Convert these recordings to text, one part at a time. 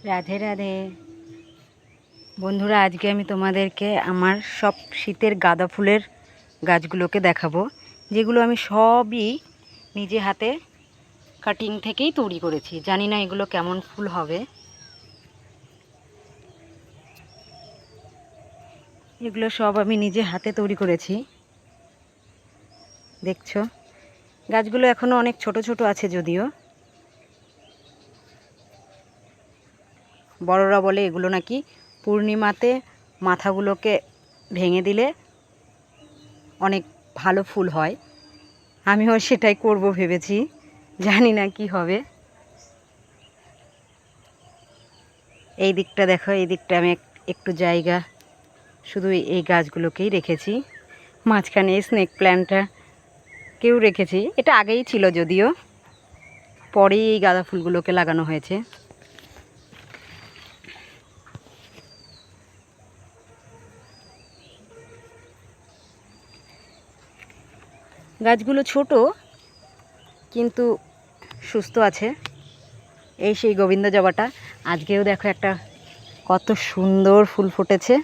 রাধে রাধে বন্ধুরা, আজকে আমি তোমাদেরকে আমার সব শীতের গাঁদা ফুলের গাছগুলোকে দেখাবো, যেগুলো আমি সবই নিজে হাতে কাটিং থেকেই তৈরি করেছি। জানি না এগুলো কেমন ফুল হবে। এগুলো সব আমি নিজে হাতে তৈরি করেছি। দেখছো, গাছগুলো এখনও অনেক ছোট ছোট আছে, যদিও বড়রা বলে এগুলো নাকি পূর্ণিমাতে মাথাগুলোকে ভেঙে দিলে অনেক ভালো ফুল হয়। আমিও সেটাই করব ভেবেছি, জানি না কি হবে। এই দিকটা দেখো, এই দিকটা আমি একটু জায়গা শুধু এই গাছগুলোকেই রেখেছি। মাঝখানে স্নেক প্ল্যান্টটা কেউ রেখেছি, এটা আগেই ছিল, যদিও পরেই এই গাঁদা ফুলগুলোকে লাগানো হয়েছে। গাছগুলো ছোট কিন্তু সুস্থ আছে। এই সেই গোবিন্দ জবাটা, আজকেও দেখো একটা কত সুন্দর ফুল ফুটেছে।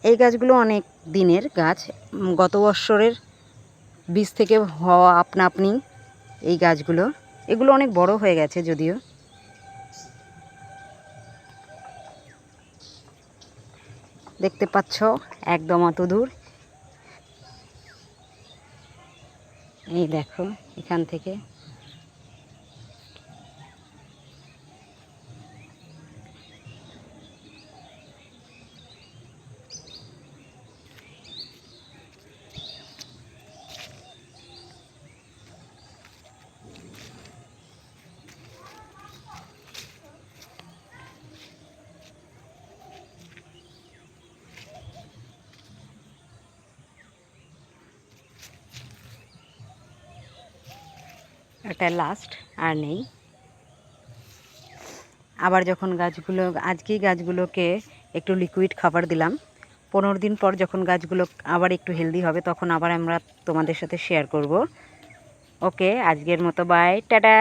এই গাছগুলো অনেক দিনের গাছ, গত বৎসরের বীজ থেকে হওয়া আপনা আপনি এই গাছগুলো। এগুলো অনেক বড় হয়ে গেছে, যদিও দেখতে পাচ্ছ একদম অত দূর। এই দেখো এখান থেকে এটা লাস্ট, আর নেই। আবার যখন গাছগুলো, আজকেই গাছগুলোকে একটু লিকুইড খাবার দিলাম। 15 দিন পর যখন গাছগুলো আবার একটু হেলদি হবে, তখন আবার আমরা তোমাদের সাথে শেয়ার করব। ওকে, আজকের মতো বাই, টাটা।